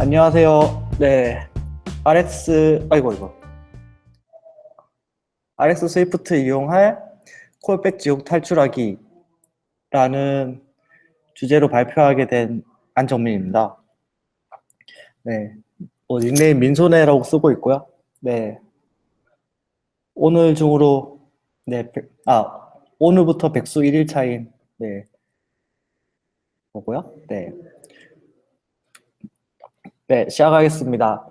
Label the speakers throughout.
Speaker 1: 안녕하세요. 네, RX 스위프트 이용할 콜백 지옥 탈출하기라는 주제로 발표하게 된 안정민입니다. 네, 닉네임 민소네라고 쓰고 있고요. 네, 오늘 중으로 오늘부터 백수 1일 차인 거고요. 시작하겠습니다.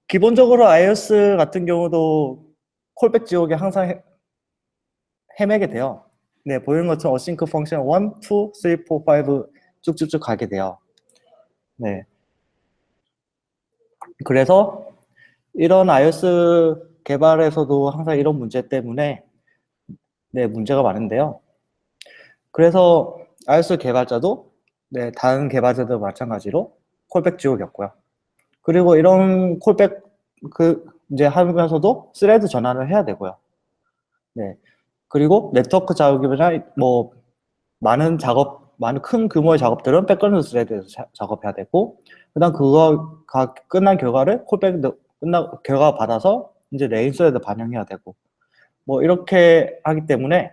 Speaker 1: 기본적으로 iOS 같은 경우도 콜백 지옥에 항상 헤매게 돼요. 네, 보이는 것처럼 어싱크 펑션 1, 2, 3, 4, 5 쭉쭉쭉 가게 돼요. 네. 그래서 이런 iOS 개발에서도 항상 이런 문제 때문에 문제가 많은데요. 그래서 iOS 개발자도 다른 개발자들 마찬가지로 콜백 지옥이었고요. 그리고 이런 콜백 이제 하면서도 스레드 전환을 해야 되고요. 네. 그리고 네트워크 작업이나 많은 큰 규모의 작업들은 백그라운드 스레드에서 작업해야 되고, 그다음 그거가 끝난 결과를 결과 받아서 이제 메인 스레드 반영해야 되고, 이렇게 하기 때문에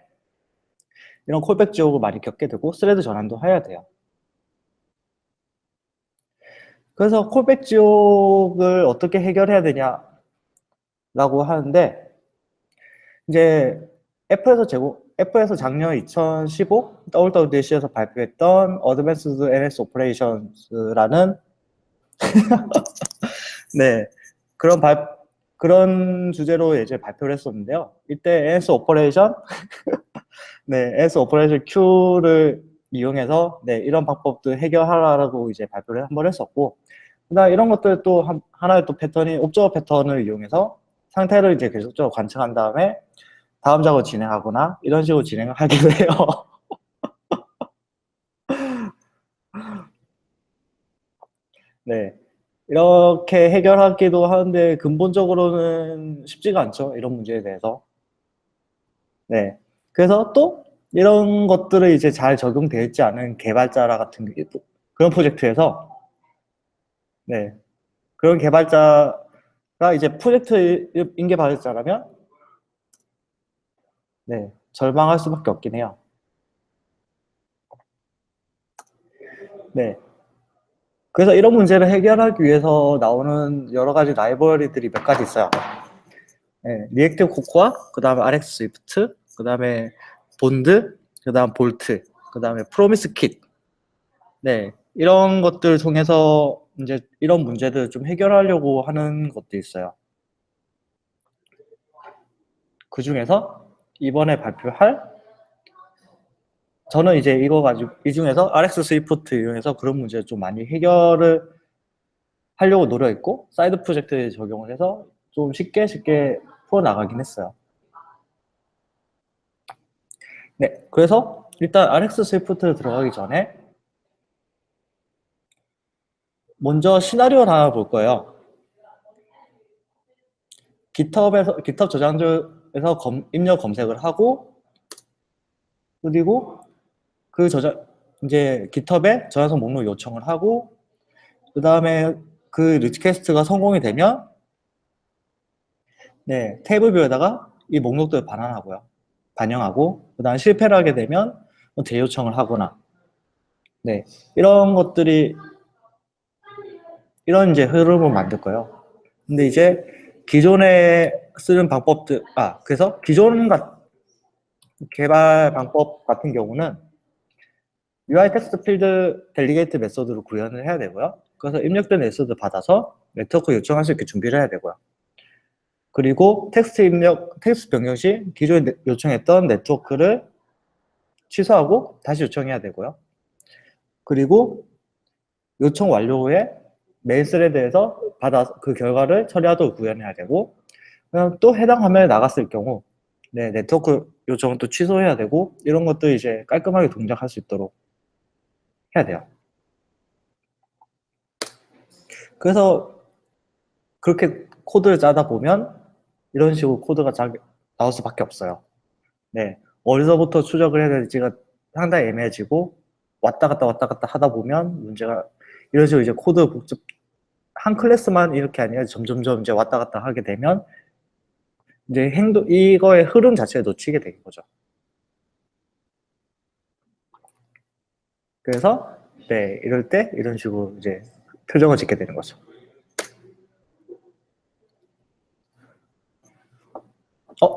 Speaker 1: 이런 콜백 지옥을 많이 겪게 되고 스레드 전환도 해야 돼요. 그래서 콜백 지옥을 어떻게 해결해야 되냐라고 하는데, 이제 애플에서 작년 2015 WWDC에서 발표했던 Advanced NS Operations라는 네, 그런 주제로 이제 발표를 했었는데요. 이때 NS 오퍼레이션, NS 오퍼레이션 Q를 이용해서 이런 방법도 해결하라고 이제 발표를 한번 했었고, 그다음 이런 것들 또 하나의 또 패턴이 옵저버 패턴을 이용해서 상태를 이제 계속적으로 관측한 다음에 다음 작업을 진행하거나 이런 식으로 진행을 하기도 해요. 네. 이렇게 해결하기도 하는데 근본적으로는 쉽지가 않죠. 이런 문제에 대해서. 네. 그래서 또 이런 것들을 이제 잘 적용되어 있지 않은 개발자 같은 그런 프로젝트에서 네. 그런 개발자가 이제 프로젝트 인계 발자라면 절망할 수밖에 없긴 해요. 네. 그래서 이런 문제를 해결하기 위해서 나오는 여러 가지 라이브러리들이 몇 가지 있어요. 리액티브 코코아, 그 다음에 RX 스위프트, 그 다음에 본드, 그 다음 볼트, 그 다음에 프로미스 킷. 이런 것들을 통해서 이제 이런 문제들을 좀 해결하려고 하는 것도 있어요. 그 중에서 이번에 저는 이제 이 중에서 RX 스위프트 이용해서 그런 문제를 좀 많이 해결을 하려고 노력했고, 사이드 프로젝트에 적용을 해서 좀 쉽게 풀어나가긴 했어요. 그래서 일단 RX 스위프트 들어가기 전에 먼저 시나리오를 하나 볼 거예요. GitHub 저장소에서 입력 검색을 하고, 그리고 이제 GitHub에 저장소 목록 요청을 하고, 그 다음에 그 리퀘스트가 성공이 되면, 테이블 뷰에다가 이 목록들을 반영하고, 그 다음 실패를 하게 되면 재요청을 하거나, 이런 것들이, 이런 이제 흐름을 만들 거예요. 근데 이제 기존에 쓰는 그래서 개발 방법 같은 경우는 UI 텍스트 필드 델리게이트 메소드로 구현을 해야 되고요. 그래서 입력된 메소드 받아서 네트워크 요청할 수 있게 준비를 해야 되고요. 그리고 텍스트 변경 시 기존에 요청했던 네트워크를 취소하고 다시 요청해야 되고요. 그리고 요청 완료 후에 메인 스레드에서 그 결과를 처리하도록 구현해야 되고, 그럼 또 해당 화면에 나갔을 경우 네트워크 요청은 또 취소해야 되고, 이런 것도 이제 깔끔하게 동작할 수 있도록 해야 돼요. 그래서 그렇게 코드를 짜다 보면 이런 식으로 코드가 나올 수밖에 없어요. 어디서부터 추적을 해야 될지가 상당히 애매해지고 왔다 갔다 하다 보면 문제가 이런 식으로 이제 코드 복잡, 한 클래스만 이렇게 아니라 점점점 이제 왔다 갔다 하게 되면 이제 이거의 흐름 자체에 놓치게 되는 거죠. 그래서 네, 이럴 때 이런 식으로 이제 표정을 짓게 되는 거죠.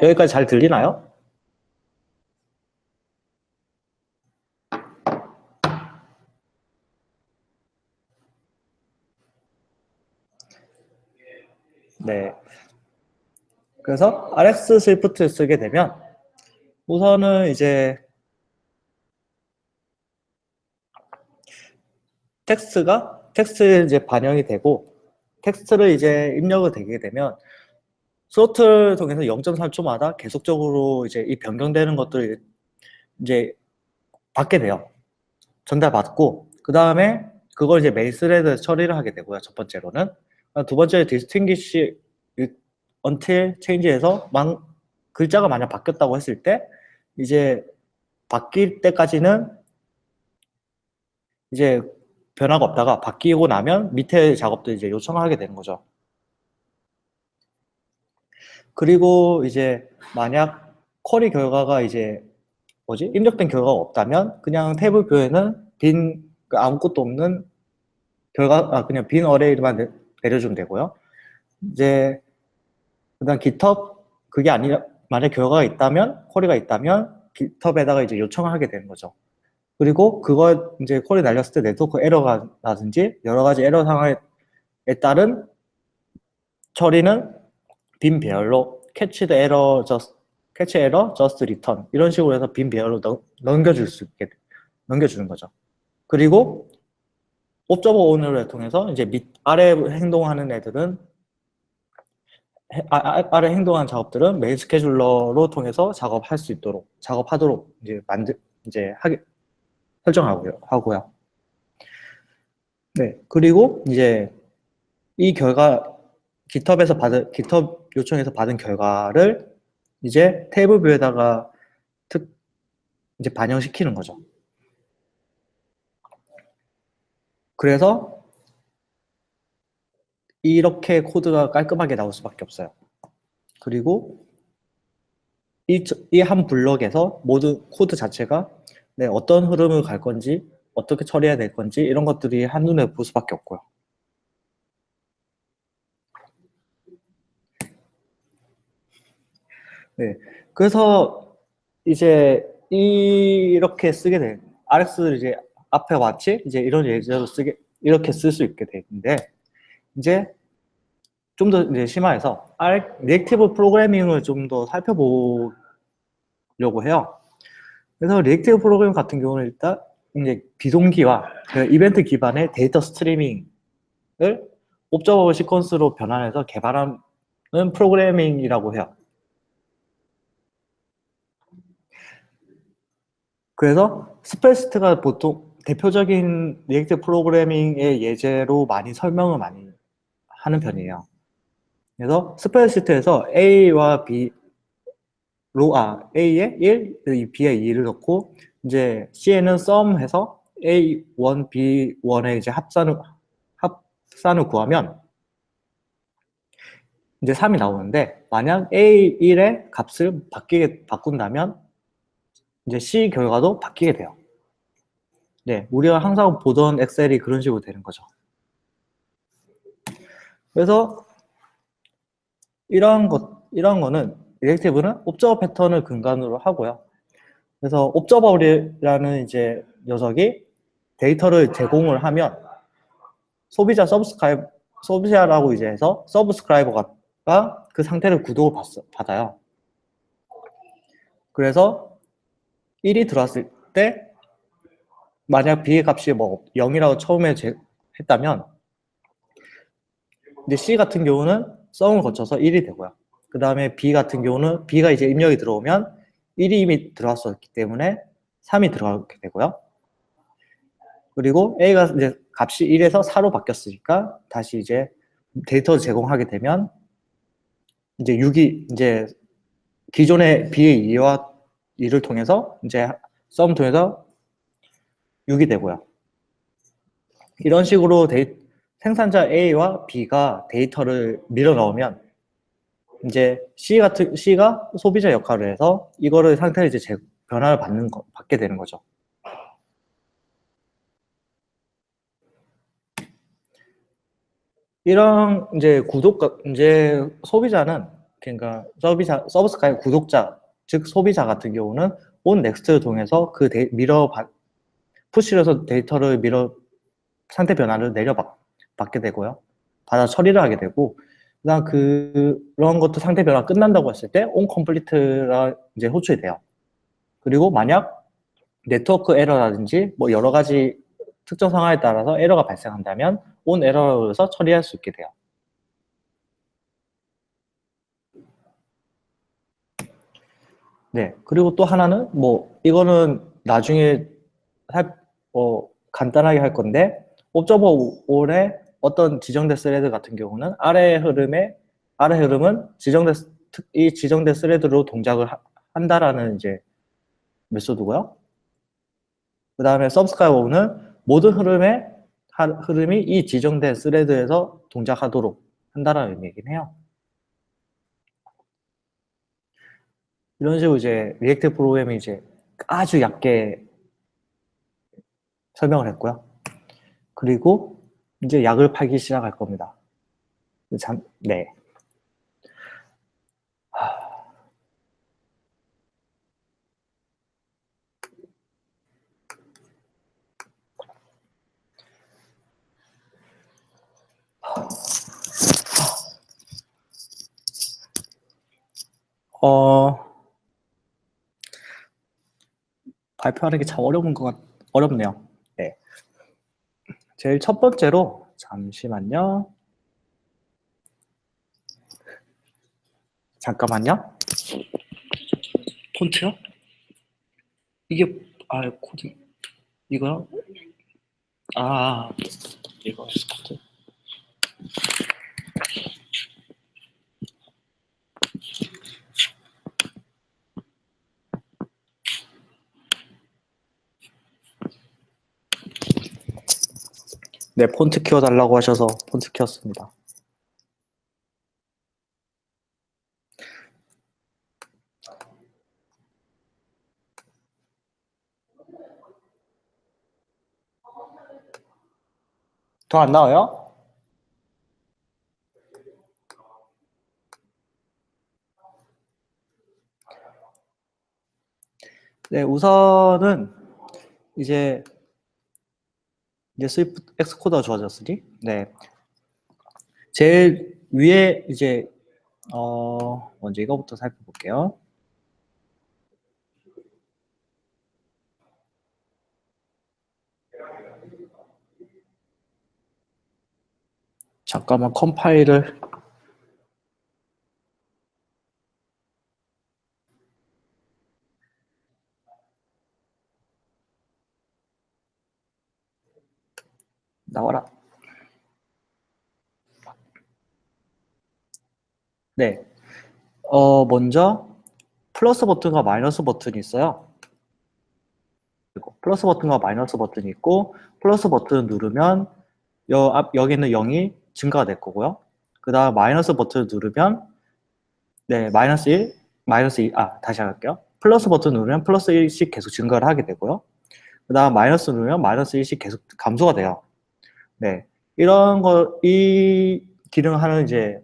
Speaker 1: 여기까지 잘 들리나요? 네. 그래서 RX 스위프트를 쓰게 되면 우선은 이제 텍스트에 이제 반영이 되고 텍스트를 이제 입력을 되게 되면 소트를 통해서 0.3초마다 계속적으로 이제 이 변경되는 것들을 이제 받게 돼요. 전달받고 그 다음에 그걸 이제 메인 스레드에서 처리를 하게 되고요. 첫 번째로는 두 번째 distinguish until change에서 글자가 만약 바뀌었다고 했을 때 이제 바뀔 때까지는 이제 변화가 없다가 바뀌고 나면 밑에 작업도 이제 요청하게 되는 거죠. 그리고 이제 만약 쿼리 결과가 이제 입력된 결과가 없다면 그냥 태블 뷰에는 아무것도 없는 그냥 빈 어레이만 내려주면 되고요. 이제 그다음 GitHub 그게 아니라 만약 결과가 있다면 쿼리가 있다면 GitHub에다가 이제 요청을 하게 되는 거죠. 그리고 그거 이제 쿼리 날렸을 때 네트워크 에러가 나든지 여러 가지 에러 상황에 따른 처리는 빈 배열로 catch error just return 이런 식으로 해서 빈 배열로 넘겨주는 거죠. 그리고 옵저버 오너를 통해서 이제 아래 행동하는 애들은 아래 행동하는 작업들은 메인 스케줄러로 통해서 작업하도록 이제 설정하고요. 네, 그리고 이제 이 GitHub 요청에서 받은 결과를 이제 테이블 뷰에다가 이제 반영시키는 거죠. 그래서 이렇게 코드가 깔끔하게 나올 수밖에 없어요. 그리고 이 한 블럭에서 모든 코드 자체가 어떤 흐름을 갈 건지 어떻게 처리해야 될 건지 이런 것들이 한눈에 볼 수밖에 없고요. 네, 그래서 이제 이렇게 쓰게 된 RX를 이제 앞에 마치 이제 이런 예제로 이렇게 쓸 수 있게 되는데 이제 좀 더 이제 심화해서 리액티브 프로그래밍을 좀 더 살펴보려고 해요. 그래서 리액티브 프로그래밍 같은 경우는 일단 이제 비동기화, 이벤트 기반의 데이터 스트리밍을 옵저버블 시퀀스로 변환해서 개발하는 프로그래밍이라고 해요. 그래서 스프레시트가 보통 대표적인 리액티브 프로그래밍의 예제로 많이 설명을 많이 하는 편이에요. 그래서 스프레시트에서 A와 B A에 1, B에 2를 넣고 이제 C에는 sum 해서 A1, B1의 이제 합산을 구하면 이제 3이 나오는데 만약 A1의 값을 바꾼다면 이제 C 결과도 바뀌게 돼요. 네, 우리가 항상 보던 엑셀이 그런 식으로 되는 거죠. 그래서 이런 거는 리액티브는 옵저버 패턴을 근간으로 하고요. 그래서 옵저버라는 이제 녀석이 데이터를 제공을 하면 소비자라고 이제 해서 서브스크라이버가 그 상태를 구독을 받아요. 그래서 1이 들어왔을 때 만약 B의 값이 뭐 0이라고 처음에 했다면 이제 C 같은 경우는 썸을 거쳐서 1이 되고요. 그 다음에 B 같은 경우는 B가 이제 입력이 들어오면 1이 이미 들어왔었기 때문에 3이 들어가게 되고요. 그리고 A가 이제 값이 1에서 4로 바뀌었으니까 다시 이제 데이터를 제공하게 되면 이제 6이 이제 기존의 B의 2와 2를 통해서 이제 썸 통해서 6이 되고요. 이런 식으로 생산자 A와 B가 데이터를 밀어 넣으면 이제 C가 소비자 역할을 해서 이거를 상태를 이제 변화를 받게 되는 거죠. 이런 이제 이제 소비자는 그러니까 서브스크라이브 구독자 즉 소비자 같은 경우는 온 넥스트를 통해서 그 푸시를 해서 데이터를 상태 변화를 받게 되고요. 받아 처리를 하게 되고 그다음 그런 것도 상태 변화 끝난다고 했을 때 온 컴플리트가 이제 호출이 돼요. 그리고 만약 네트워크 에러라든지 뭐 여러 가지 특정 상황에 따라서 에러가 발생한다면 온 에러로 해서 처리할 수 있게 돼요. 네. 그리고 또 하나는 뭐 이거는 나중에 간단하게 할 건데 옵저버 5의 어떤 지정된 스레드 같은 경우는 아래 흐름은 이 지정된 스레드로 동작을 한다라는 이제 메소드고요. 그 다음에 서브스크라이버는 모든 흐름이 이 지정된 스레드에서 동작하도록 한다라는 의미이긴 해요. 이런 식으로 이제 리액트 프로그램이 이제 아주 얇게 설명을 했고요. 그리고 이제 약을 팔기 시작할 겁니다. 네. 발표하는 게 참 어렵네요. 네. 제일 첫 번째로, 잠시만요. 잠깐만요. 폰트요? 이게, 코드, 이거요? 이거 스코트. 네, 폰트 키워달라고 하셔서 폰트 키웠습니다. 더 안 나와요? 네, 우선은 이제 스위프트 엑스코더가 좋아졌으니, 네. 제일 위에 이제, 먼저 이거부터 살펴볼게요. 잠깐만 컴파일을 나와라. 네. 먼저 플러스 버튼과 마이너스 버튼이 있어요. 플러스 버튼과 마이너스 버튼이 있고 플러스 버튼 누르면 여기 있는 0이 증가가 될 거고요. 그 다음 마이너스 버튼을 누르면 네, 마이너스 1, 마이너스 2, 다시 할게요. 플러스 버튼 누르면 플러스 1씩 계속 증가를 하게 되고요. 그 다음 마이너스 누르면 마이너스 1씩 계속 감소가 돼요. 네. 이 기능을 하는 이제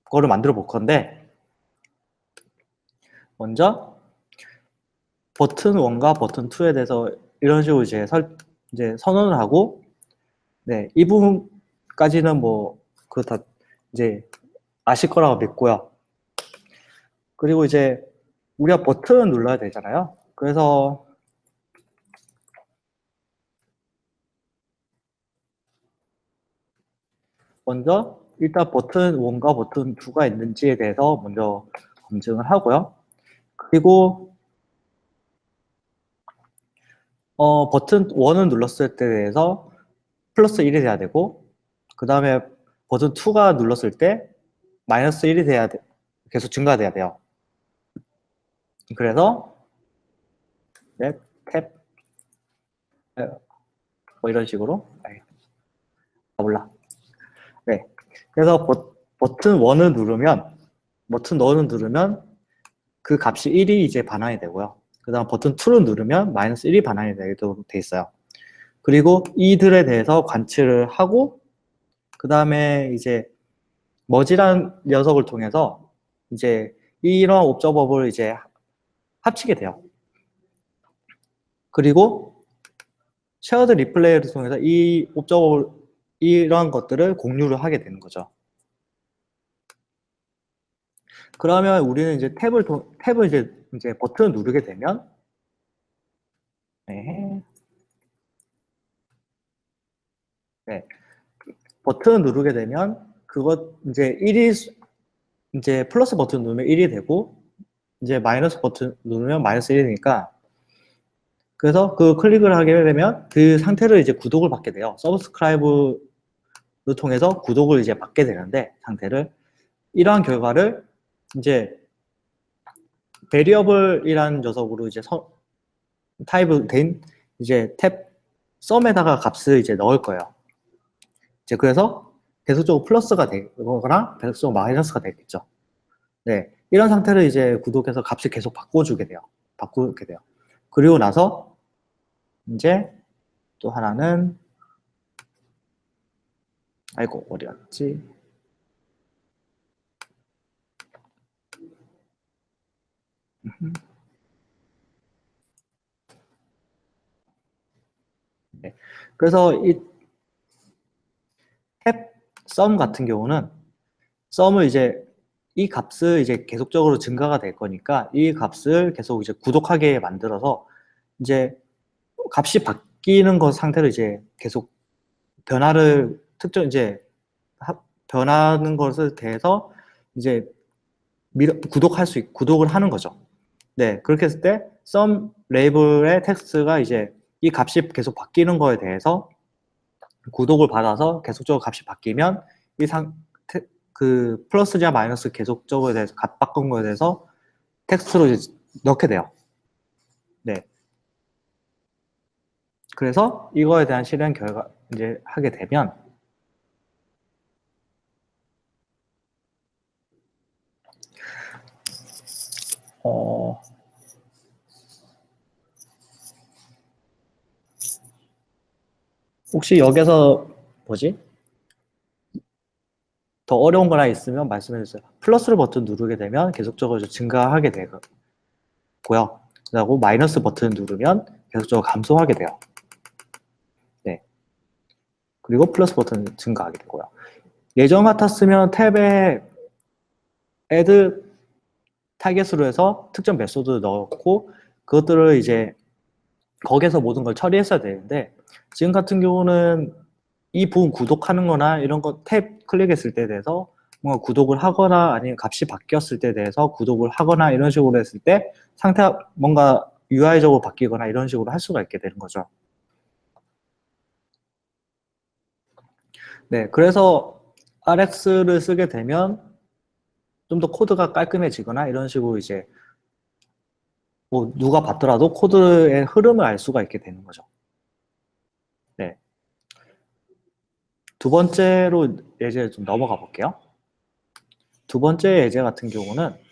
Speaker 1: 거를 만들어 볼 건데 먼저 버튼 1과 버튼 2에 대해서 이런 식으로 이제 선언을 하고 네, 이 부분까지는 뭐 그렇다 이제 아실 거라고 믿고요. 그리고 이제 우리가 버튼을 눌러야 되잖아요. 그래서 먼저 일단 버튼 1과 버튼 2가 있는지에 대해서 먼저 검증을 하고요. 그리고 버튼 1을 눌렀을 때 대해서 플러스 1이 돼야 되고 그 다음에 버튼 2가 눌렀을 때 마이너스 1이 계속 증가돼야 돼요. 그래서 네, 탭 뭐 이런 식으로. 몰라. 네. 그래서 버튼 1을 누르면, 버튼 1을 누르면 그 값이 1이 이제 반환이 되고요. 그 다음 버튼 2를 누르면 마이너스 1이 반환이 되도록 돼 있어요. 그리고 이들에 대해서 관측을 하고, 그 다음에 이제 머지란 녀석을 통해서 이제 이런 옵저버블을 이제 합치게 돼요. 그리고 쉐어드 리플레이를 통해서 이 옵저버블, 이런 것들을 공유를 하게 되는 거죠. 그러면 우리는 이제 탭을 이제 버튼을 누르게 되면, 네. 네. 버튼을 누르게 되면, 그것, 이제 1이, 이제 플러스 버튼 누르면 1이 되고, 이제 마이너스 버튼 누르면 마이너스 1이 되니까, 그래서 그 클릭을 하게 되면 그 상태를 이제 구독을 받게 돼요. 서브스크라이브를 통해서 구독을 이제 받게 되는데, 상태를. 이러한 결과를 이제 베리어블이라는 녀석으로 이제 타입을 된 이제 탭 썸에다가 값을 이제 넣을 거예요. 이제 그래서 계속적으로 플러스가 되거나 계속적으로 마이너스가 되겠죠. 네, 이런 상태를 이제 구독해서 값을 계속 바꿔주게 돼요. 바꾸게 돼요. 그리고 나서 이제 또 하나는, 아이고 어디 갔지? 네. 그래서 이 탭 썸 같은 경우는 썸을 이제 이 값을 이제 계속적으로 증가가 될 거니까 이 값을 계속 이제 구독하게 만들어서 이제 값이 바뀌는 것 상태로 이제 계속 변화를 특정 이제 변하는 것을 대해서 이제 구독을 하는 거죠. 네, 그렇게 했을 때 some 레이블의 텍스트가 이제 이 값이 계속 바뀌는 거에 대해서 구독을 받아서 계속적으로 값이 바뀌면 그 플러스냐 마이너스 계속적으로 대해서 값 바꾼 거에 대해서 텍스트로 이제 넣게 돼요. 네. 그래서 이거에 대한 실행 결과 이제 하게 되면 혹시 여기서 뭐지? 더 어려운 거나 있으면 말씀해 주세요. 플러스를 버튼 누르게 되면 계속적으로 증가하게 되고요. 그리고 마이너스 버튼 누르면 계속적으로 감소하게 돼요. 네. 그리고 플러스 버튼 증가하게 되고요. 예전 같았으면 탭에 add 타겟으로 해서 특정 메소드를 넣고 그것들을 이제 거기에서 모든 걸 처리했어야 되는데 지금 같은 경우는 이 부분 구독하는 거나 이런 거 탭 클릭했을 때 대해서 뭔가 구독을 하거나 아니면 값이 바뀌었을 때 대해서 구독을 하거나 이런 식으로 했을 때 상태가 뭔가 UI적으로 바뀌거나 이런 식으로 할 수가 있게 되는 거죠. 네, 그래서 Rx를 쓰게 되면 좀 더 코드가 깔끔해지거나 이런 식으로 이제 뭐 누가 봤더라도 코드의 흐름을 알 수가 있게 되는 거죠. 네. 두 번째로 예제 좀 넘어가 볼게요. 두 번째 예제 같은 경우는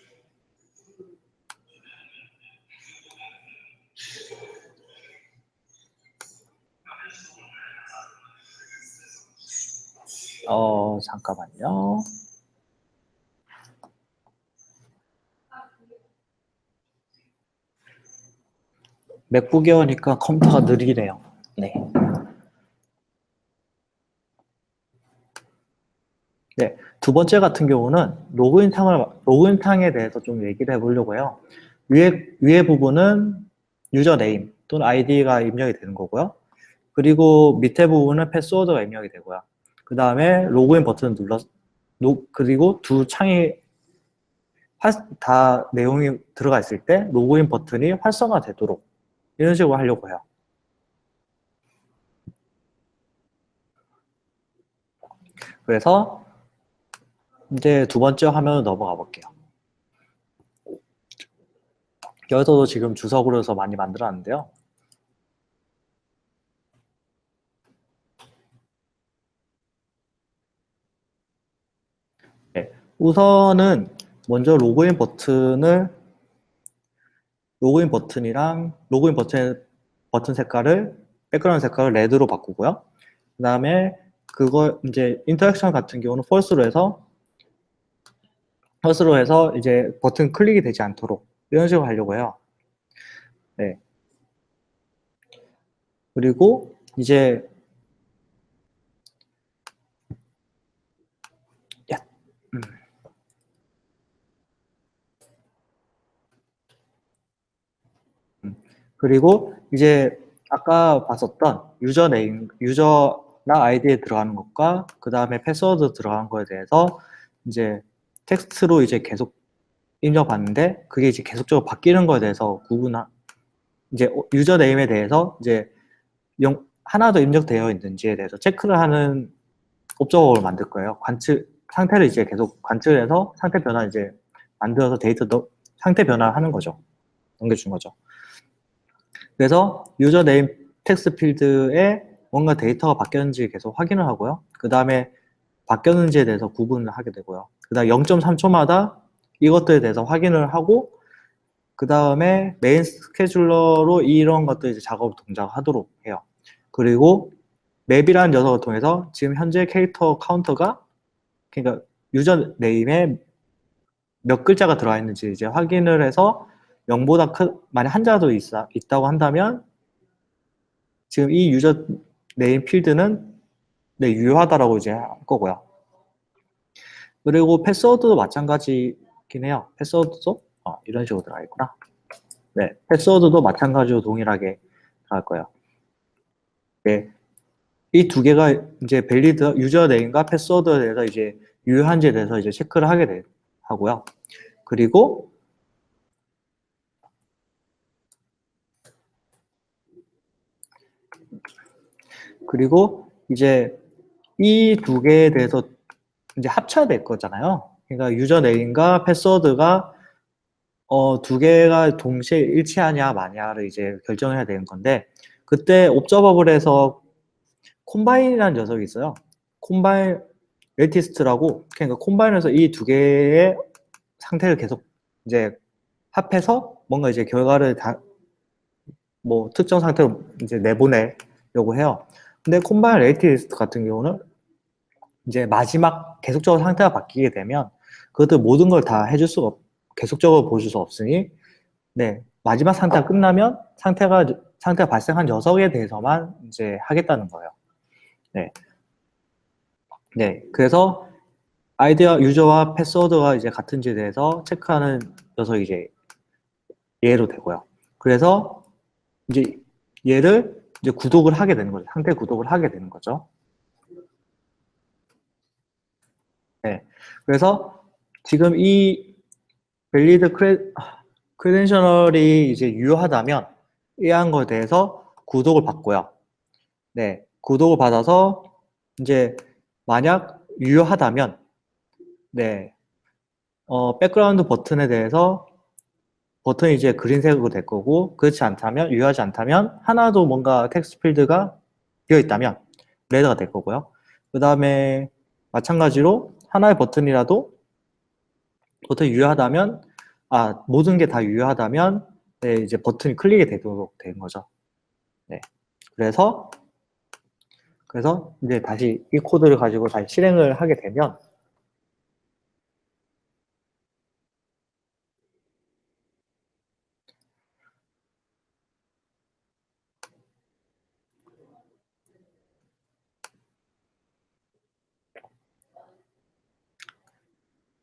Speaker 1: 잠깐만요. 맥북 에어니까 컴퓨터가 느리네요. 네. 네. 두 번째 같은 경우는 로그인탕에 대해서 좀 얘기를 해보려고 해요. 위에 부분은 유저 네임 또는 아이디가 입력이 되는 거고요. 그리고 밑에 부분은 패스워드가 입력이 되고요. 그 다음에 로그인 버튼을 그리고 두 창이 다 내용이 들어가 있을 때 로그인 버튼이 활성화되도록 이런 식으로 하려고 해요. 그래서 이제 두 번째 화면으로 넘어가 볼게요. 여기서도 지금 주석으로 해서 많이 만들었는데요. 우선은 먼저 로그인 버튼이랑 로그인 버튼 색깔을 백그라운드 색깔을 레드로 바꾸고요. 그 다음에 그거 이제 인터랙션 같은 경우는 펄스로 해서 이제 버튼 클릭이 되지 않도록 이런 식으로 하려고 해요. 네. 그리고 이제 그리고 이제 아까 봤었던 유저나 아이디에 들어가는 것과 그 다음에 패스워드 들어가는 거에 대해서 이제 텍스트로 이제 계속 입력받는데 그게 이제 계속적으로 바뀌는 거에 대해서 이제 유저 네임에 대해서 이제 하나 더 입력되어 있는지에 대해서 체크를 하는 옵저버를 만들 거예요. 상태를 이제 계속 관측해서 상태 변화 이제 만들어서 상태 변화를 하는 거죠. 넘겨주는 거죠. 그래서 유저 네임 텍스트 필드에 뭔가 데이터가 바뀌었는지 계속 확인을 하고요. 그 다음에 바뀌었는지에 대해서 구분을 하게 되고요. 그 다음 0.3초마다 이것들에 대해서 확인을 하고 그 다음에 메인 스케줄러로 이런 것들 이제 작업을 동작하도록 해요. 그리고 맵이라는 녀석을 통해서 지금 현재 캐릭터 카운터가 그러니까 유저 네임에 몇 글자가 들어가 있는지 이제 확인을 해서 0보다 만약 한자도 있다고 한다면 지금 이 유저 네임 필드는 네, 유효하다라고 이제 할 거고요. 그리고 패스워드도 마찬가지긴 해요. 패스워드도 이런 식으로 들어가 있구나. 네, 패스워드도 마찬가지로 동일하게 들어갈 거예요. 네, 이 두 개가 이제 밸리드 유저 네임과 패스워드에 대해서 이제 유효한지에 대해서 이제 체크를 하고요. 그리고 이제 이 두 개에 대해서 이제 합쳐야 될 거잖아요. 그러니까 유저 네임과 패스워드가 두 개가 동시에 일치하냐 마냐를 이제 결정해야 되는 건데 그때 옵저버블에서 콤바인이라는 녀석이 있어요. 콤바인 렐티스트라고 그러니까 콤바인에서 이 두 개의 상태를 계속 이제 합해서 뭔가 이제 결과를 뭐 특정 상태로 이제 내보내려고 해요. 근데 콤바인 렐티스트 같은 경우는 이제 마지막 계속적으로 상태가 바뀌게 되면 그것들 모든 걸 다 해줄 수가 계속적으로 보여줄 수 없으니 네 마지막 상태가 끝나면 상태가 발생한 녀석에 대해서만 이제 하겠다는 거예요. 네, 네 그래서 아이디어 유저와 패스워드가 이제 같은지에 대해서 체크하는 녀석이 이제 얘로 되고요. 그래서 이제 얘를 이제 구독을 하게 되는 거죠. 상태 구독을 하게 되는 거죠. 네. 그래서 지금 이 밸리드 크레덴셜이 이제 유효하다면 이한 거에 대해서 구독을 받고요. 네. 구독을 받아서 이제 만약 유효하다면 네. 백그라운드 버튼에 대해서 버튼이 이제 그린색으로 될 거고 그렇지 않다면 유효하지 않다면 하나도 뭔가 텍스트 필드가 비어 있다면 레드가 될 거고요. 그 다음에 마찬가지로 하나의 버튼이라도 버튼이 유효하다면 모든 게 다 유효하다면 네, 이제 버튼이 클릭이 되도록 된 거죠. 네. 그래서 이제 다시 이 코드를 가지고 다시 실행을 하게 되면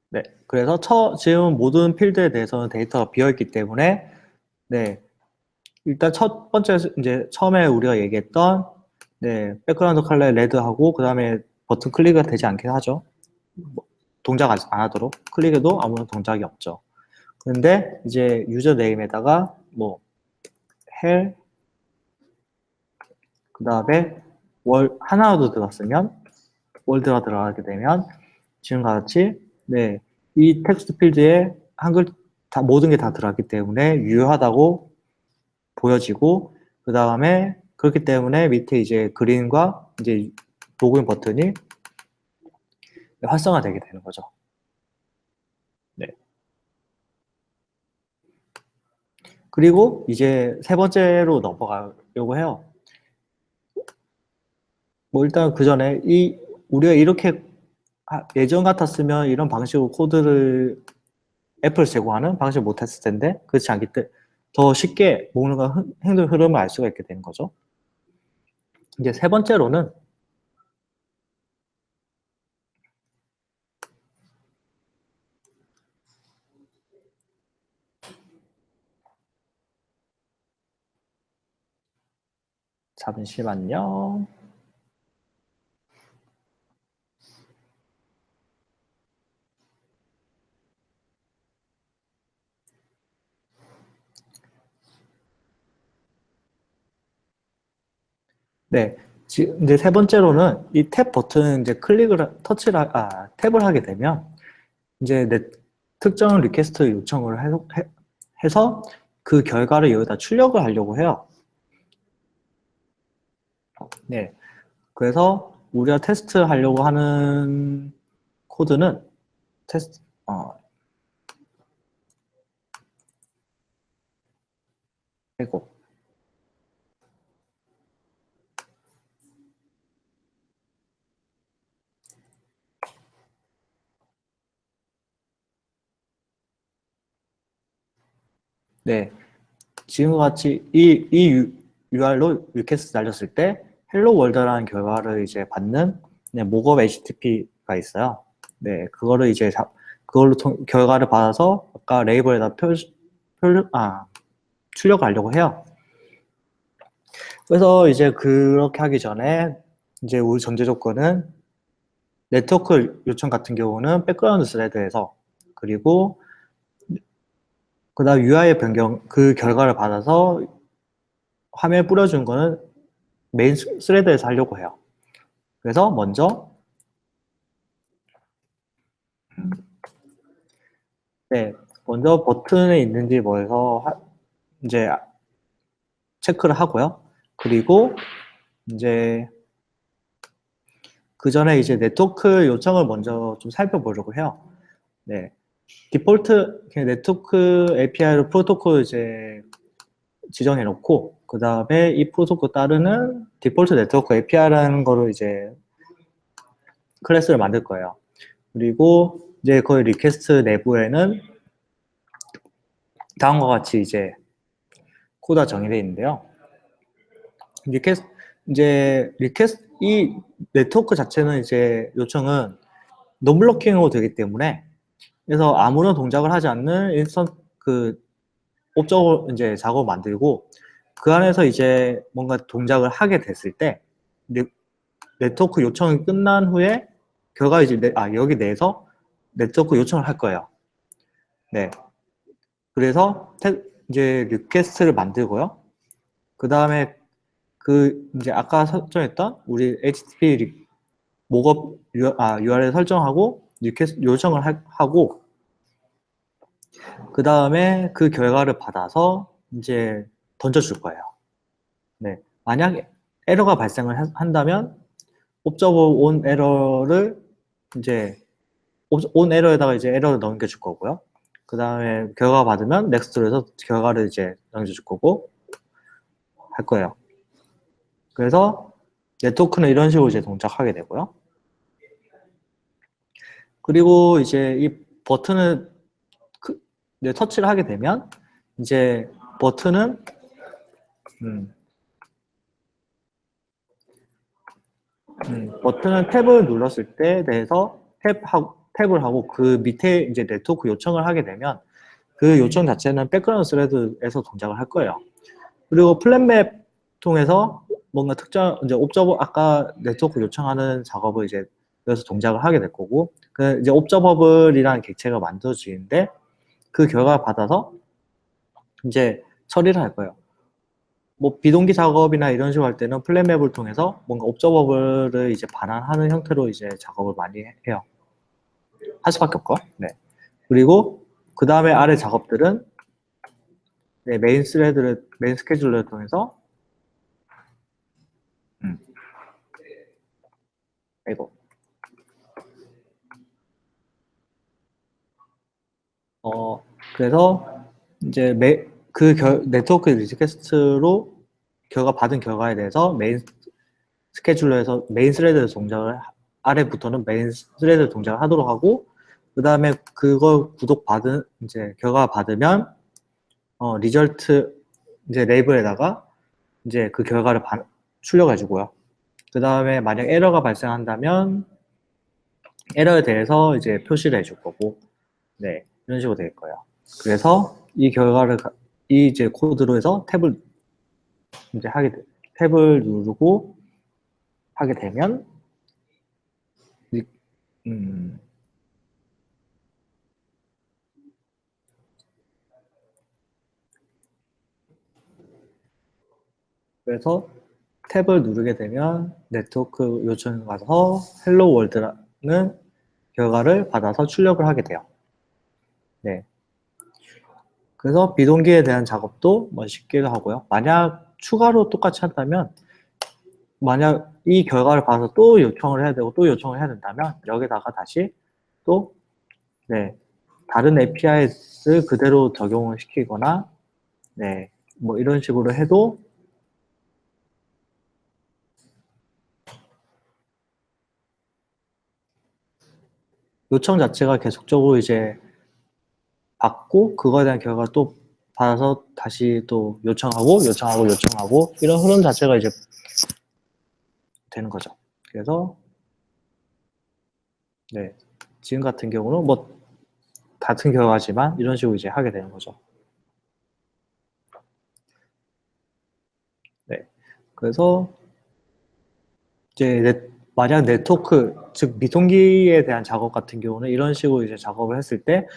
Speaker 1: 네, 그래서 지금 모든 필드에 대해서는 데이터가 비어있기 때문에 네, 일단 첫 번째 이제 처음에 우리가 얘기했던 네, 백그라운드 컬러에 레드하고 그 다음에 버튼 클릭이 되지 않게 하죠. 동작 안 하도록 클릭해도 아무런 동작이 없죠. 그런데 이제 유저 네임에다가 뭐 헬, 그 다음에 하나라도 들어갔으면 월드가 들어가게 되면 지금과 같이 네, 이 텍스트 필드에 한글 모든 게 다 들어갔기 때문에 유효하다고 보여지고 그 다음에 그렇기 때문에 밑에 이제 그린과 이제 로그인 버튼이 활성화되게 되는 거죠. 그리고 이제 세 번째로 넘어가려고 해요. 뭐 일단 그 전에 우리가 이렇게 예전 같았으면 이런 방식으로 코드를 앱을 제공하는 방식을 못했을 텐데 그렇지 않기 때문에 더 쉽게 뭔가 행동 흐름을 알 수가 있게 되는 거죠. 이제 세 번째로는 잠시만요. 네. 이제 세 번째로는 이 탭 버튼 이제 탭을 하게 되면 이제 특정 리퀘스트 요청을 해서 그 결과를 여기다 출력을 하려고 해요. 네. 그래서 우리가 테스트 하려고 하는 코드는 테스트, 아이고. 네. 지금과 같이 이 UR로 리퀘스트 날렸을 때 헬로 월드라는 결과를 이제 받는 목업 HTTP가 있어요. 네, 그거를 이제 그걸로 결과를 받아서 아까 레이블에다 출력하려고 해요. 그래서 이제 그렇게 하기 전에 이제 우리 전제 조건은 네트워크 요청 같은 경우는 백그라운드 스레드에서 그리고 그다음 UI 변경 그 결과를 받아서 화면에 뿌려준 거는 메인 스레드에서 하려고 해요. 그래서 먼저 버튼에 있는지 뭐해서 이제 체크를 하고요. 그리고 이제 그 전에 이제 네트워크 요청을 먼저 좀 살펴보려고 해요. 네. 디폴트 네트워크 API로 프로토콜 이제 지정해 놓고 그 다음에 이 프로토콜 따르는 디폴트 네트워크 API라는 거로 이제 클래스를 만들 거예요. 그리고 이제 거의 리퀘스트 내부에는 다음과 같이 이제 코드가 정의되어 있는데요. 이 네트워크 자체는 이제 요청은 논블로킹으로 되기 때문에 그래서 아무런 동작을 하지 않는 옵저버 이제 작업을 만들고 그 안에서 이제 뭔가 동작을 하게 됐을 때 네트워크 요청이 끝난 후에 결과 이제 여기 내에서 네트워크 요청을 할 거예요. 네. 그래서 이제 리퀘스트를 만들고요. 그 다음에 이제 아까 설정했던 우리 HTTP 목업 URL 설정하고 리퀘스트 요청을 하고 그 다음에 그 결과를 받아서 이제 던져줄 거예요. 네. 만약에 에러가 발생을 한다면 옵저버 온 에러를 이제 온 에러에다가 이제 에러를 넘겨줄 거고요. 그 다음에 결과 받으면 넥스트로 해서 결과를 이제 넘겨줄 거고 할 거예요. 그래서 네트워크는 이런 식으로 이제 동작하게 되고요. 그리고 이제 이 버튼을 터치를 하게 되면 이제 버튼은 버튼은 탭을 눌렀을 때 대해서 탭을 하고 그 밑에 이제 네트워크 요청을 하게 되면 그 요청 자체는 백그라운드 스레드에서 동작을 할 거예요. 그리고 플랫맵 통해서 뭔가 특정 이제 옵저버 아까 네트워크 요청하는 작업을 이제 그래서 동작을 하게 될 거고 그 이제 옵저버블이라는 객체가 만들어지는데 그 결과를 받아서 이제 처리를 할 거예요. 뭐 비동기 작업이나 이런 식으로 할 때는 플랫맵을 통해서 뭔가 옵저버블을 이제 반환하는 형태로 이제 작업을 많이 해요. 할 수밖에 없고. 네. 그리고 그 다음에 아래 작업들은 네, 메인 스케줄러를 통해서 아이고 그래서 이제 네트워크 리퀘스트로 받은 결과에 대해서 메인 스케줄러에서 메인 스레드 동작을 아래부터는 메인 스레드 동작을 하도록 하고 그 다음에 그걸 구독받은 이제 결과 받으면 리절트 이제 레이블에다가 이제 그 결과를 출력해주고요. 그 다음에 만약 에러가 발생한다면 에러에 대해서 이제 표시를 해줄 거고, 네 이런 식으로 될 거예요. 그래서 이 결과를 이 이제 코드로 해서 탭을 이제 탭을 누르고 하게 되면 그래서 탭을 누르게 되면 네트워크 요청에 가서 헬로 월드라는 결과를 받아서 출력을 하게 돼요. 네. 그래서 비동기에 대한 작업도 뭐 쉽게 하고요. 만약 추가로 똑같이 한다면 만약 이 결과를 받아서 또 요청을 해야 되고 또 요청을 해야 된다면 여기다가 다시 또 네, 다른 API를 그대로 적용을 시키거나 네, 뭐 이런 식으로 해도 요청 자체가 계속적으로 이제 받고 그거에 대한 결과를 또 받아서 다시 또 요청하고 이런 흐름 자체가 이제 되는 거죠. 그래서 네, 지금 같은 경우는 뭐 같은 결과지만 이런 식으로 이제 하게 되는 거죠. 네, 그래서 이제 만약 네트워크 즉 미통기에 대한 작업 같은 경우는 이런 식으로 이제 작업을 했을 때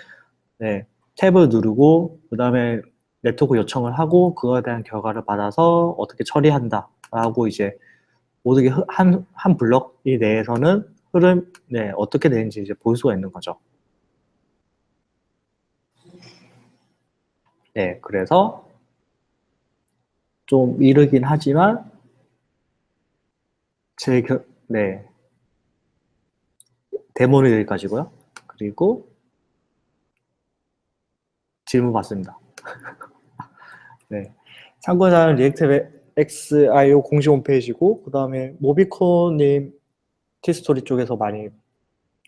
Speaker 1: 네, 탭을 누르고 그 다음에 네트워크 요청을 하고 그거에 대한 결과를 받아서 어떻게 처리한다 라고 이제 모든 게 한 블럭 이 내에서는 흐름 네, 어떻게 되는지 이제 볼 수가 있는 거죠. 네, 그래서 좀 이르긴 하지만 네, 데모는 여기까지고요. 그리고 질문 받습니다. 네, 참고자는 리액트 XIO 공식 홈페이지고 그 다음에 모비코님 티스토리 쪽에서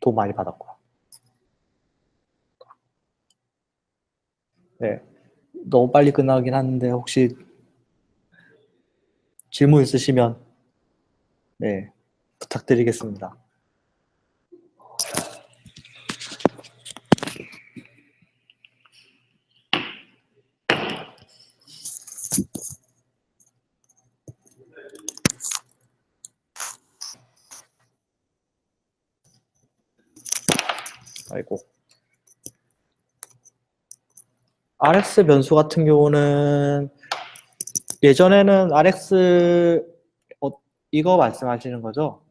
Speaker 1: 도움 많이 받았고요. 네, 너무 빨리 끝나긴 하는데 혹시 질문 있으시면 네, 부탁드리겠습니다. 아이고. RX 변수 같은 경우는 예전에는 RX 이거 말씀하시는 거죠?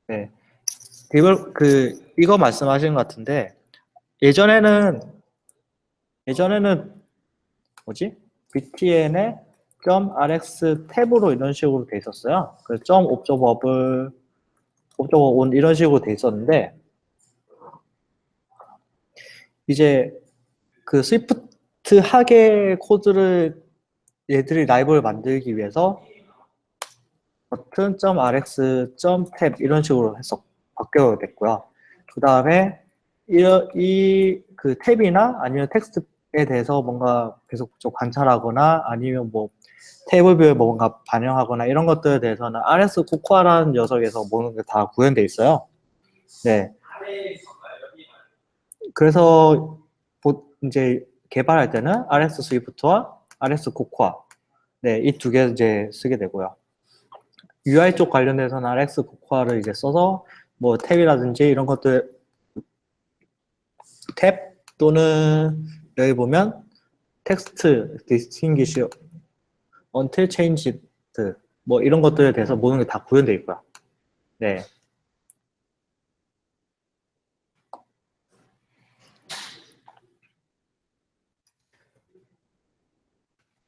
Speaker 1: 네. 이거 말씀하시는 것 같은데 예전에는 뭐지? btn에 .rx 탭으로 이런 식으로 돼 있었어요. 그래서 .observable 이런 식으로 돼 있었는데 이제 그 스위프트 하계 코드를 얘들이 라이브를 만들기 위해서 버튼.rx 탭 이런 식으로 바뀌어야 됐고요. 그 다음에 그 탭이나 아니면 텍스트에 대해서 뭔가 계속 좀 관찰하거나 아니면 뭐 테이블뷰에 뭔가 반영하거나 이런 것들에 대해서는 RS 코코아라는 녀석에서 모든 게 다 구현돼 있어요. 네. 그래서 이제 개발할 때는 RS 스위프트와 RS 코코아 네, 이 두 개 이제 쓰게 되고요. UI 쪽 관련돼서는 RX 코코아를 이제 써서 뭐 탭이라든지 이런 것들 탭 또는 여기 보면 텍스트 distinguish until changed 뭐 이런 것들에 대해서 모든 게 다 구현되어 있고요. 네.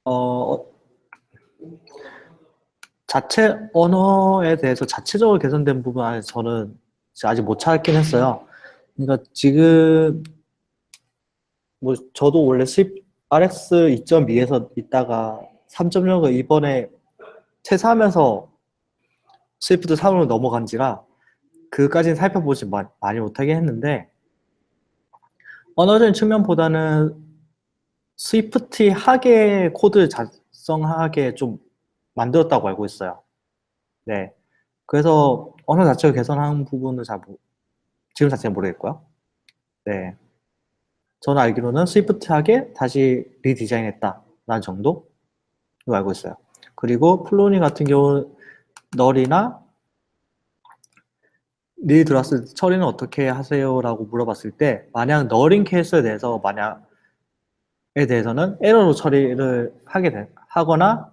Speaker 1: 어, 자체 언어에 대해서 자체적으로 개선된 부분 안에 저는 아직 못 찾긴 했어요. 그러니까 지금 뭐 저도 원래 RX 2.2에서 있다가 3.0을 이번에 퇴사하면서 스위프트 3으로 넘어간지라 그까지는 살펴보지 많이 못하게 했는데 언어적인 측면보다는 스위프티하게 코드 작성하게 좀 만들었다고 알고 있어요. 네. 그래서 언어 자체를 개선한 부분은 지금 자체는 모르겠고요. 네. 저는 알기로는 스위프트하게 다시 리디자인했다라는 정도로 알고 있어요. 그리고 플로니 같은 경우 널이나 릴 들어왔을 때 처리는 어떻게 하세요라고 물어봤을 때 만약 널인 케이스에 대해서는 에러로 처리를 하거나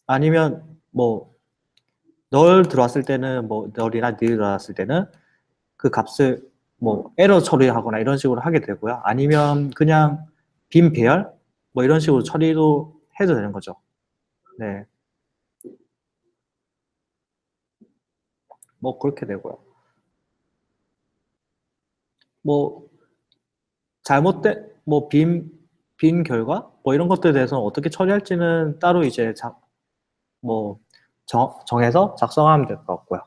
Speaker 1: 아니면 뭐 널 들어왔을 때는 뭐 널이나 닐 들어왔을 때는 그 값을 뭐 에러 처리하거나 이런 식으로 하게 되고요. 아니면 그냥 빈 배열 뭐 이런 식으로 처리도 해도 되는 거죠. 네, 뭐 그렇게 되고요. 뭐 잘못된 뭐 빈 결과 뭐 이런 것들에 대해서 어떻게 처리할지는 따로 이제 뭐 정해서 작성하면 될 것 같고요.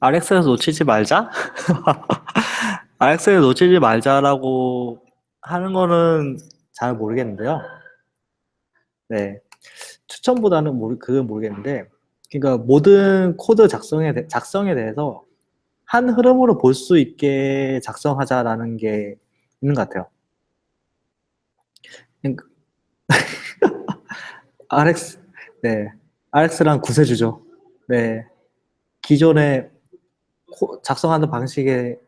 Speaker 1: RX에서 놓치지 말자? RX에서 놓치지 말자라고 하는 거는 잘 모르겠는데요. 네. 추천보다는 그건 모르겠는데, 그러니까 모든 코드 작성에 대해서 한 흐름으로 볼 수 있게 작성하자라는 게 있는 것 같아요. 그러니까 RX, 네. RX랑 구세주죠. 네. 기존에 작성하는 방식이랑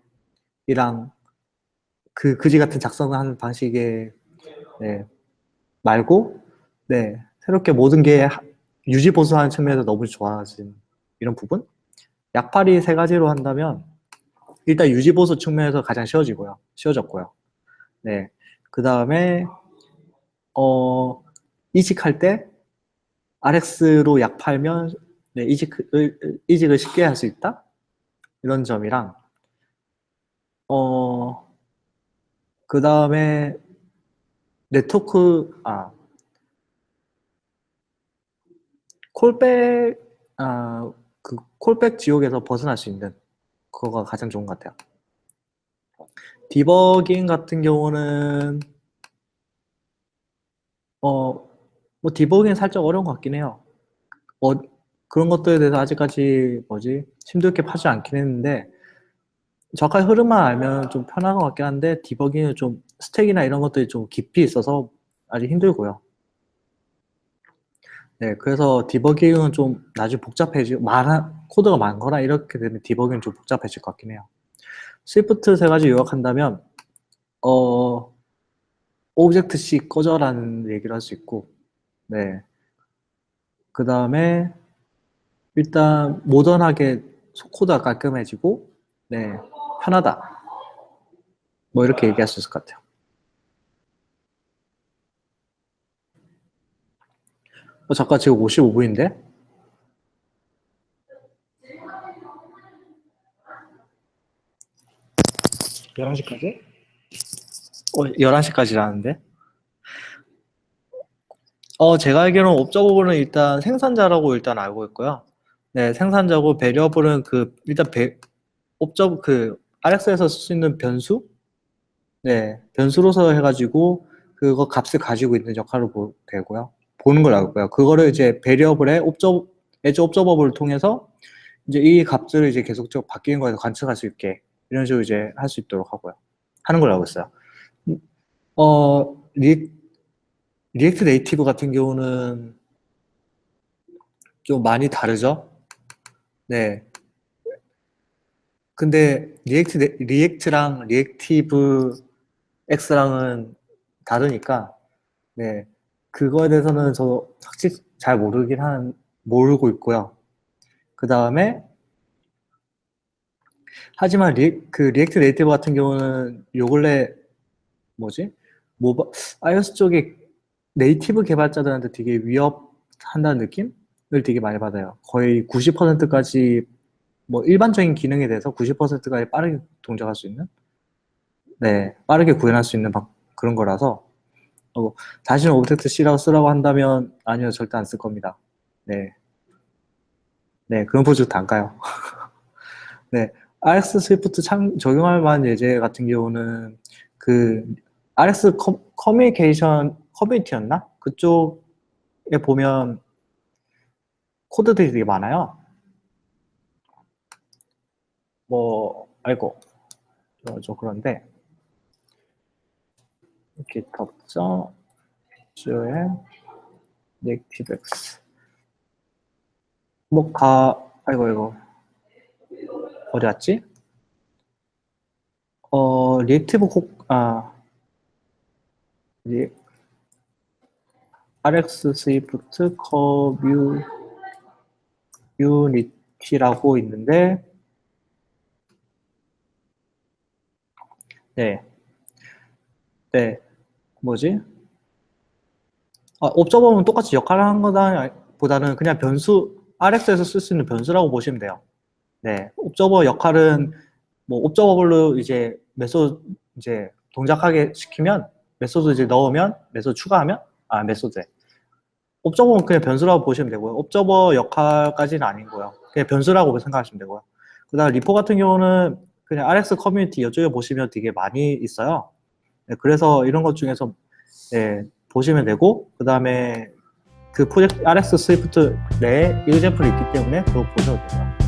Speaker 1: 그 그지 같은 작성하는 방식에 네, 말고 네, 새롭게 모든 게 유지 보수하는 측면에서 너무 좋아진 이런 부분? 약팔이 세 가지로 한다면 일단 유지 보수 측면에서 가장 쉬워졌고요. 네, 그 다음에 이직할 때 RX로 약팔면 네, 이직을 쉽게 할 수 있다 이런 점이랑 그 다음에 네트워크 콜백 그 콜백 지옥에서 벗어날 수 있는 그거가 가장 좋은 것 같아요. 디버깅 같은 경우는 뭐 디버깅 살짝 어려운 것 같긴 해요. 어, 그런 것들에 대해서 아직까지 힘들게 파지 않긴 했는데 정확한 흐름만 알면 좀 편한 것 같긴 한데 디버깅은 좀 스택이나 이런 것들이 좀 깊이 있어서 아직 힘들고요. 네, 그래서 디버깅은 좀 나중에 코드가 많거나 이렇게 되면 디버깅은 좀 복잡해질 것 같긴 해요. 스위프트 세 가지 요약한다면 어, 오브젝트 C 꺼져라는 얘기를 할 수 있고, 네. 그 다음에 일단 모던하게 코드가 깔끔해지고, 네. 편하다. 뭐 이렇게 얘기할 수 있을 것 같아요. 잠깐 지금 55분인데? 11시까지? 11시까지라는데? 제가 알기로는 옵저버블은 일단 생산자라고 일단 알고 있고요. 네, 생산자고 베리어블은 일단 RX에서 쓸 수 있는 변수? 네, 변수로서 해가지고 그거 값을 가지고 있는 역할로 되고요. 보는 걸 알고 있고요. 그거를 이제 베리어블의 에즈 옵저버블을 통해서 이제 이 값들을 이제 계속적으로 바뀌는 거에서 관측할 수 있게 이런 식으로 이제 할 수 있도록 하는 걸 알고 있어요. 어, 리액트 네이티브 같은 경우는 좀 많이 다르죠. 네. 근데 리액트랑 리액티브 X랑은 다르니까, 네. 그거에 대해서는 저도 확실히 잘 모르고 있고요. 그 다음에, 하지만 리액트 네이티브 같은 경우는 요 근래, 뭐지? iOS 쪽에 네이티브 개발자들한테 되게 위협한다는 느낌을 되게 많이 받아요. 거의 90%까지 뭐 일반적인 기능에 대해서 90%까지 빠르게 동작할 수 있는, 네, 빠르게 구현할 수 있는 그런 거라서 다시는 오브젝트 C라고 쓰라고 한다면 아니요, 절대 안 쓸 겁니다. 네, 네, 그런 프로젝트 안 가요. 네, RX 스위프트 적용할 만한 예제 같은 경우는 그 RX 커뮤니티였나? 그쪽에 보면 코드들이 되게 많아요. 아이고, 좀 그런데 GitHub.com NativeX 아이고 어디 갔지? 리액티브 RX 스위프트 커뮤니티라고 있는데, 네, 네, 뭐지? 옵저버는 똑같이 역할을 하는 보다는 그냥 RX에서 쓸 수 있는 변수라고 보시면 돼요. 네, 옵저버 역할은 옵저버블로 이제 메소드 이제 동작하게 시키면, 메소드 이제 넣으면, 메소드 추가하면, 메소드에. 옵저버는 그냥 변수라고 보시면 되고요. 옵저버 역할까지는 아니고요. 그냥 변수라고 생각하시면 되고요. 그 다음 리포 같은 경우는 그냥 RX 커뮤니티 이쪽에 보시면 되게 많이 있어요. 네, 그래서 이런 것 중에서 보시면 되고, 그 다음에 그 프로젝트 RX 스위프트 내에 example이 있기 때문에 그거 보셔도 돼요.